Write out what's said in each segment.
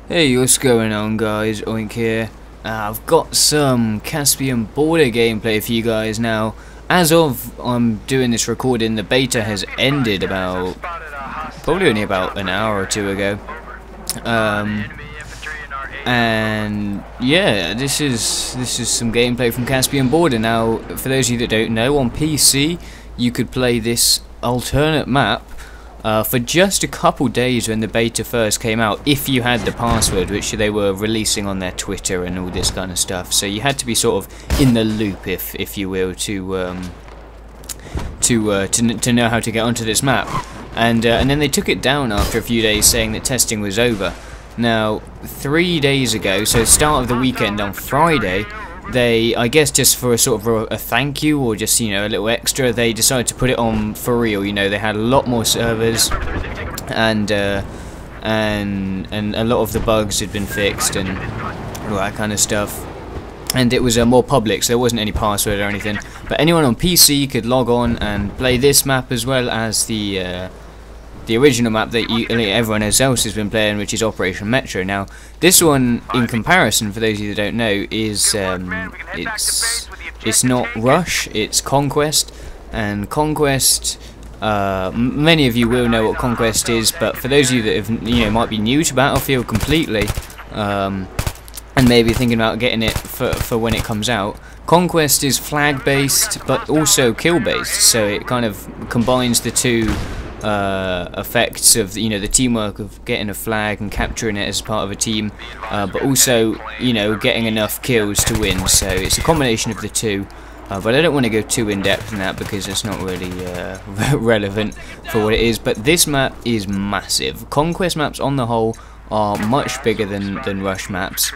Hey, what's going on, guys? Oink here. I've got some Caspian Border gameplay for you guys now. As of I'm doing this recording, the beta has ended probably only about an hour or two ago. And yeah, this is some gameplay from Caspian Border. Now, for those of you that don't know, on PC you could play this alternate map for just a couple days when the beta first came out, if you had the password, which they were releasing on their Twitter and all this kind of stuff. So you had to be sort of in the loop, if you will, to know how to get onto this map. And then they took it down after a few days, saying that testing was over. Now, 3 days ago, so start of the weekend on Friday, they, I guess just for a sort of a thank you, or just, you know, a little extra, they decided to put it on for real. You know, they had a lot more servers, and a lot of the bugs had been fixed and all that kind of stuff. And it was more public, so there wasn't any password or anything. But anyone on PC could log on and play this map as well as the original map that everyone else has been playing, which is Operation Metro. Now, this one, in comparison, for those of you that don't know, is it's not Rush, it's Conquest. And Conquest, many of you will know what Conquest is, but for those of you that have, you know, might be new to Battlefield completely, and maybe thinking about getting it for when it comes out, Conquest is flag based but also kill based, so it kind of combines the two effects of, you know, the teamwork of getting a flag and capturing it as part of a team, but also, you know, getting enough kills to win. So it's a combination of the two, but I don't want to go too in depth in that because it's not really relevant for what it is. But this map is massive. Conquest maps on the whole are much bigger than Rush maps.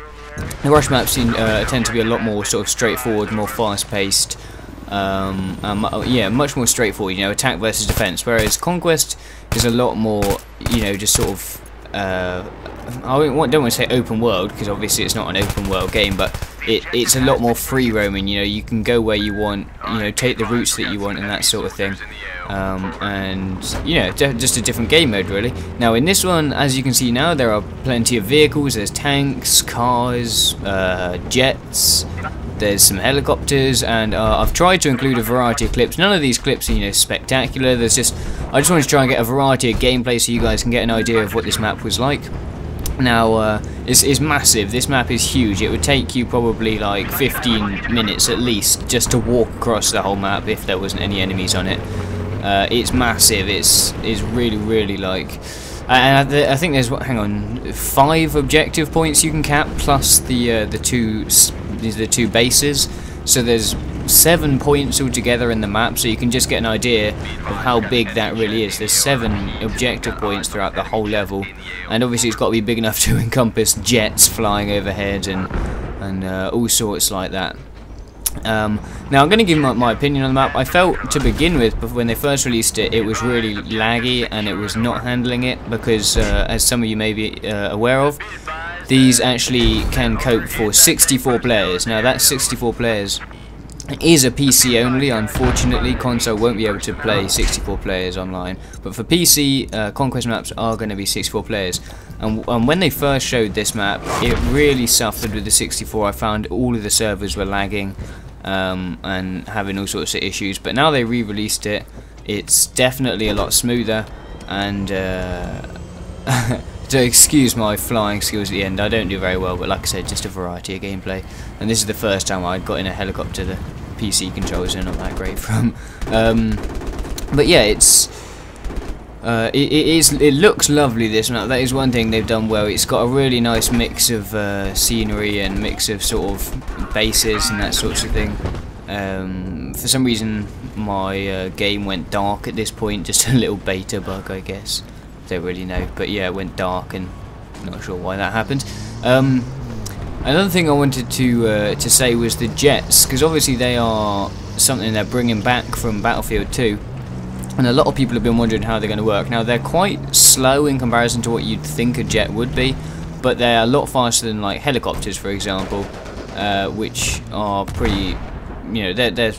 The Rush maps tend to be a lot more sort of straightforward, more fast paced. Yeah, much more straightforward, you know, attack versus defense, whereas Conquest is a lot more, you know, just sort of I don't want to say open world, because obviously it's not an open world game, but it's a lot more free roaming. You know, you can go where you want, you know, take the routes that you want and that sort of thing. And you know, just a different game mode really. Now in this one, as you can see now, there are plenty of vehicles. There's tanks, cars, jets. There's some helicopters, and I've tried to include a variety of clips. None of these clips are, you know, spectacular. I just wanted to try and get a variety of gameplay so you guys can get an idea of what this map was like. Now, it's massive. This map is huge. It would take you probably like 15 minutes at least just to walk across the whole map if there wasn't any enemies on it. It's massive. It's really like. And I think there's 5 objective points you can cap, plus the two bases. So there's 7 points altogether in the map, so you can just get an idea of how big that really is. There's 7 objective points throughout the whole level, and obviously it's got to be big enough to encompass jets flying overhead and all sorts like that. Now I'm going to give my opinion on the map. I felt to begin with, when they first released it, it was really laggy and it was not handling it because, as some of you may be aware of, these actually can cope for 64 players. Now that 64 players is a PC only. Unfortunately, console won't be able to play 64 players online, but for PC, Conquest maps are going to be 64 players. And when they first showed this map, it really suffered with the 64. I found all of the servers were lagging and having all sorts of issues. But now they re-released it. It's definitely a lot smoother. And to excuse my flying skills at the end, I don't do very well. But like I said, just a variety of gameplay. And this is the first time I got in a helicopter. The PC controls are not that great from. But yeah, it looks lovely, this map. That is one thing they've done well. It's got a really nice mix of scenery and mix of sort of bases and that sort of thing. For some reason my game went dark at this point, just a little beta bug I guess. Don't really know, but yeah, it went dark and not sure why that happened. Another thing I wanted to say was the jets, because obviously they are something they're bringing back from Battlefield 2. And a lot of people have been wondering how they're going to work. Now, they're quite slow in comparison to what you'd think a jet would be, but they're a lot faster than like helicopters, for example, which are pretty, you know, they're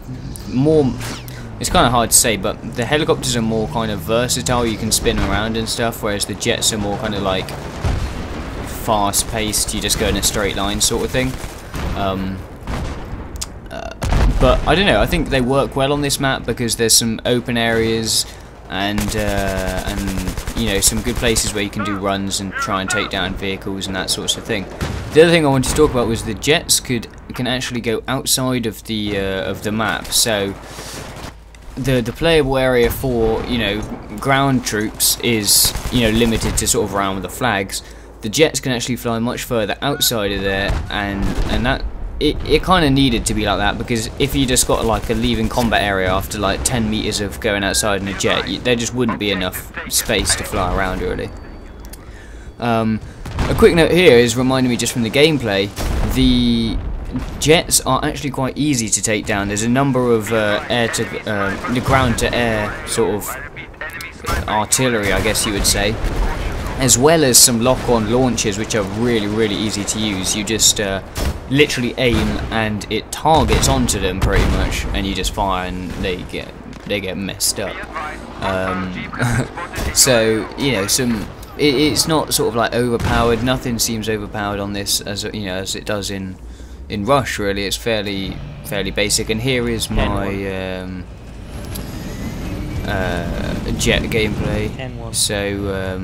more. It's kind of hard to say, but the helicopters are more kind of versatile. You can spin around and stuff, whereas the jets are more kind of like fast paced, you just go in a straight line sort of thing. But I don't know, I think they work well on this map because there's some open areas and you know, some good places where you can do runs and try and take down vehicles and that sort of thing. The other thing I wanted to talk about was the jets can actually go outside of the map. So the playable area for, you know, ground troops is, you know, limited to sort of around with the flags. The jets can actually fly much further outside of there, and that it kind of needed to be like that, because if you just got like a leaving combat area after like 10 meters of going outside in a jet, there just wouldn't be enough space to fly around really. A quick note here is reminding me just from the gameplay, the jets are actually quite easy to take down. There's a number of the ground to air sort of artillery, I guess you would say, as well as some lock-on launchers which are really easy to use. You just literally aim and it targets onto them pretty much, and you just fire and they get messed up. So you know, it's not sort of like overpowered. Nothing seems overpowered on this, as you know, as it does in Rush. Really, it's fairly basic. And here is my jet gameplay. So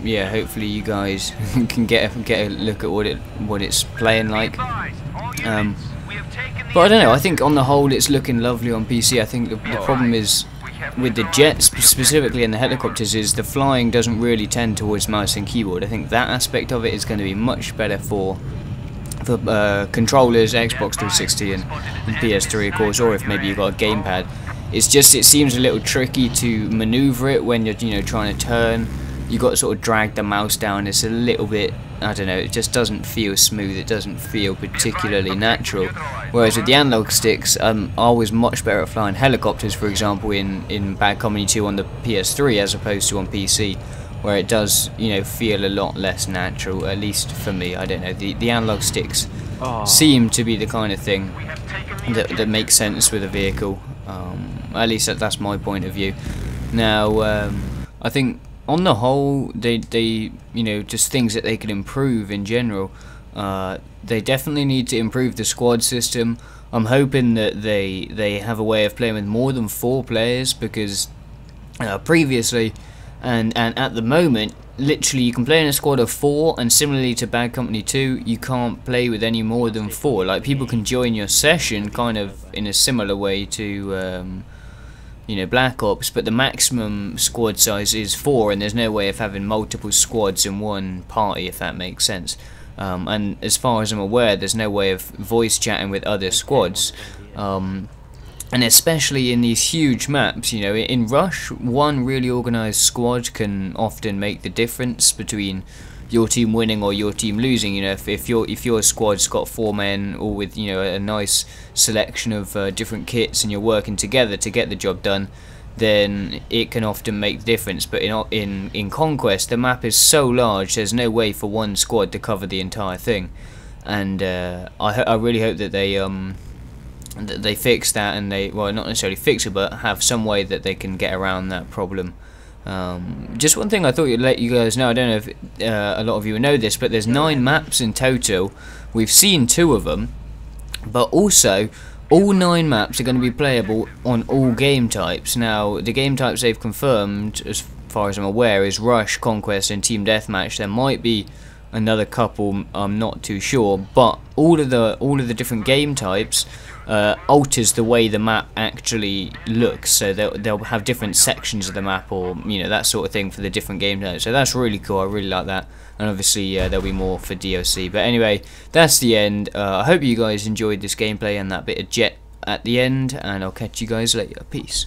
yeah, hopefully you guys can get a look at what it's playing like. But I don't know, I think on the whole it's looking lovely on PC. I think the problem is with the jets specifically and the helicopters is the flying doesn't really tend towards mouse and keyboard. I think that aspect of it is going to be much better for controllers, Xbox 360 and PS3 of course, or if maybe you've got a gamepad. It's just, it seems a little tricky to maneuver it when you're, you know, trying to turn. You got to sort of drag the mouse down. It's a little bit, I don't know, it just doesn't feel smooth. It doesn't feel particularly natural. Whereas with the analog sticks, I was much better at flying helicopters, for example, in Bad Company 2 on the PS3 as opposed to on PC, where it does, you know, feel a lot less natural, at least for me. I don't know, the analog sticks seem to be the kind of thing that makes sense with a vehicle. At least that's my point of view. Now, I think on the whole, they you know, just things that they can improve in general. They definitely need to improve the squad system. I'm hoping that they have a way of playing with more than 4 players, because previously and at the moment, literally you can play in a squad of 4, and similarly to Bad Company 2, you can't play with any more than 4. Like, people can join your session kind of in a similar way to you know, Black Ops, but the maximum squad size is 4, and there's no way of having multiple squads in one party, if that makes sense. And as far as I'm aware, there's no way of voice chatting with other squads. And especially in these huge maps, you know, in Rush, one really organised squad can often make the difference between your team winning or your team losing. You know, if your squad's got 4 men, all with, you know, a nice selection of different kits, and you're working together to get the job done, then it can often make the difference. But in Conquest, the map is so large, there's no way for one squad to cover the entire thing. And I really hope that they fix that, and well, not necessarily fix it, but have some way that they can get around that problem. Just one thing I thought I'd let you guys know, I don't know if a lot of you know this, but there's 9 maps in total. We've seen 2 of them, but also all 9 maps are going to be playable on all game types. Now, the game types they've confirmed, as far as I'm aware, is Rush, Conquest and Team Deathmatch. There might be another couple, I'm not too sure, but all of the different game types alters the way the map actually looks. So they'll have different sections of the map, or, you know, that sort of thing for the different game types. So that's really cool. I really like that. And obviously there'll be more for DOC. But anyway, that's the end. I hope you guys enjoyed this gameplay and that bit of jet at the end, and I'll catch you guys later. Peace.